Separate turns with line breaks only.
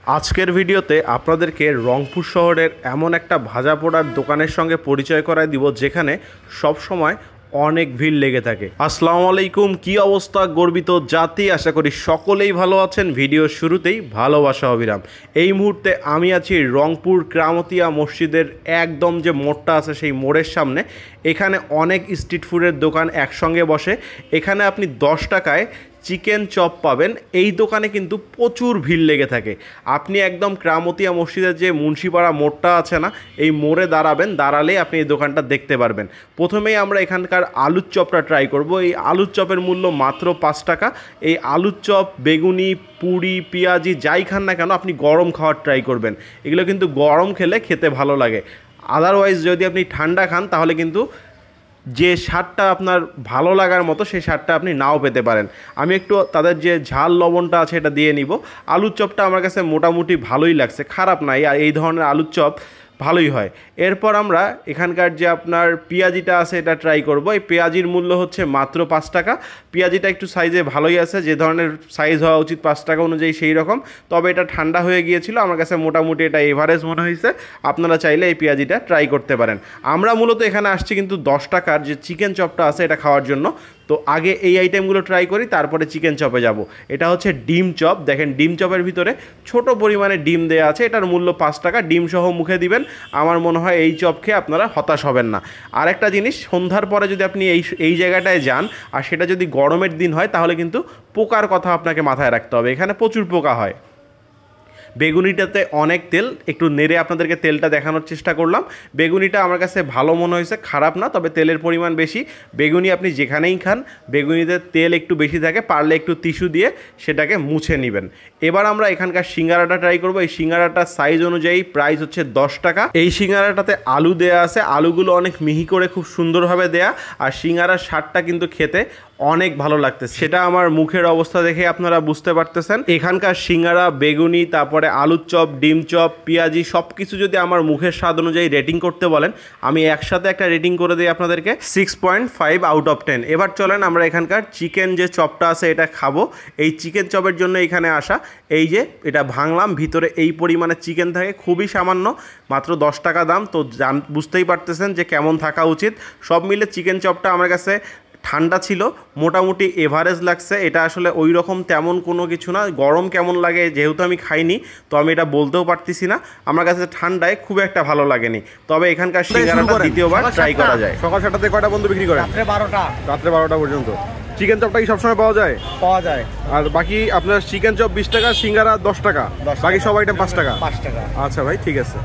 আজকের ভিডিওতে আপনাদেরকে রংপুর শহরের এমন একটা ভাজা পোড়ার দোকানের সঙ্গে পরিচয় করায় দিব যেখানে সব সময় অনেক ভিড় লেগে থাকে। আসসালামু আলাইকুম, কি অবস্থা গর্বিত জাতি, আশা করি সকলেই ভালো আছেন। ভিডিওর শুরুতেই ভালোবাসা অবিরাম। এই মুহূর্তে আমি আছি রংপুর কেরামতিয়া মসজিদের একদম যে মোড়টা আছে সেই মোড়ের সামনে। এখানে অনেক স্ট্রিট ফুডের দোকান একসঙ্গে বসে। এখানে আপনি 10 টাকায় চিকেন চপ পাবেন। এই দোকানে কিন্তু প্রচুর ভিড় লেগে থাকে। আপনি একদম কেরামতিয়া মসজিদের যে মুন্সিপাড়া মোড়টা আছে না, এই মোড়ে দাঁড়াবেন, দাঁড়ালেই আপনি এই দোকানটা দেখতে পারবেন। প্রথমেই আমরা এখানকার আলুর চপটা ট্রাই করব। এই আলুর চপের মূল্য মাত্র 5 টাকা। এই আলুর চপ, বেগুনি, পুরি, পেঁয়াজি যাই খান না কেন আপনি গরম খাওয়ার ট্রাই করবেন। এগুলো কিন্তু গরম খেতে ভালো লাগে। আদারওয়াইজ যদি আপনি ঠান্ডা খান তাহলে কিন্তু যে স্বাদটা আপনার ভালো লাগার মতো সেই স্বাদটা আপনি নাও পেতে পারেন। আমি একটু তাদের যে ঝাল লবণটা আছে এটা দিয়ে নিব। আলুর চপটা আমার কাছে মোটামুটি ভালোই লাগছে, খারাপ নাই। আর এই ধরনের আলুর চপ ভালোই হয়। এরপর আমরা এখানকার যে আপনার পেঁয়াজিটা আছে এটা ট্রাই করব। এই পেঁয়াজির মূল্য হচ্ছে মাত্র 5 টাকা। পেঁয়াজিটা একটু সাইজে ভালোই আছে, যে ধরনের সাইজ হওয়া উচিত 5 টাকা অনুযায়ী সেই রকম। তবে এটা ঠান্ডা হয়ে গিয়েছিল, আমার কাছে মোটামুটি এটা এভারেজ মনে হয়েছে। আপনারা চাইলে এই পেঁয়াজিটা ট্রাই করতে পারেন। আমরা মূলত এখানে আসছি কিন্তু 10 টাকার যে চিকেন চপটা আছে এটা খাওয়ার জন্য। তো আগে এই আইটেমগুলো ট্রাই করি, তারপরে চিকেন চপে যাব। এটা হচ্ছে ডিম চপ। দেখেন ডিম চপের ভিতরে ছোট পরিমাণে ডিম দেওয়া আছে। এটার মূল্য 5 টাকা। ডিম সহ মুখে দিবেন, আমার মনে হয় এই চপ খেয়ে আপনারা হতাশ হবেন না। আরেকটা জিনিস, সন্ধ্যার পরে যদি আপনি এই জায়গাটায় যান আর সেটা যদি গরমের দিন হয় তাহলে কিন্তু পোকার কথা আপনাকে মাথায় রাখতে হবে। এখানে প্রচুর পোকা হয়। বেগুনিটাতে অনেক তেল, একটু নেড়ে আপনাদেরকে তেলটা দেখানোর চেষ্টা করলাম। বেগুনিটা আমার কাছে ভালো মনে হয়েছে, খারাপ না, তবে তেলের পরিমাণ বেশি। বেগুনি আপনি যেখানেই খান বেগুনিতে তেল একটু বেশি থাকে, পারলে একটু টিস্যু দিয়ে সেটাকে মুছে নেবেন। এবার আমরা এখানকার সিঙ্গারাটা ট্রাই করব। এই সিঙ্গারাটার সাইজ অনুযায়ী প্রাইস হচ্ছে 10 টাকা। এই সিঙ্গারাটাতে আলু দেয়া আছে, আলুগুলো অনেক মিহি করে খুব সুন্দরভাবে দেয়া। আর সিঙ্গারার স্বাদটা কিন্তু খেতে অনেক ভালো লাগতেছে, সেটা আমার মুখের অবস্থা দেখে আপনারা বুঝতে পারতেছেন। এখানকার সিঙ্গারা, বেগুনি, তারপরে আলুর চপ, ডিম চপ, পেঁয়াজি সব কিছু যদি আমার মুখের স্বাদ অনুযায়ী রেটিং করতে বলেন, আমি একসাথে একটা রেটিং করে দিই আপনাদেরকে 6.5 আউট অফ 10। এবার চলেন আমরা এখানকার চিকেন যে চপটা আছে এটা খাবো। এই চিকেন চপের জন্য এখানে আসা। এই যে এটা ভাঙলাম, ভিতরে এই পরিমাণে চিকেন থাকে, খুবই সামান্য, মাত্র 10 টাকা দাম। তো বুঝতেই পারতেছেন যে কেমন থাকা উচিত। সব মিলে চিকেন চপটা আমার কাছে ঠান্ডা ছিল, মোটামুটি এভারেজ লাগছে। এটা আসলে ওই রকম তেমন কোনো কিছু না। গরম কেমন লাগে যেহেতু আমি খাইনি, তো আমি এটা বলতেও পারতেছি না। আমার কাছে ঠান্ডায় খুব একটা ভালো লাগেনি। তবে এখানকার সিঙ্গারাটা দ্বিতীয়বার ট্রাই করা যায়।
সকাল 7টাতে কয়টা বন্ধু বিক্রি করে? রাত্রে 12টা পর্যন্ত। চিকেন চপটা কি সবসময় পাওয়া যায়? আর বাকি আপনার চিকেন চপ 20 টাকা, সিঙ্গারা 10 টাকা, বাকি সব আইটেম 5 টাকা। আচ্ছা ভাই, ঠিক আছে।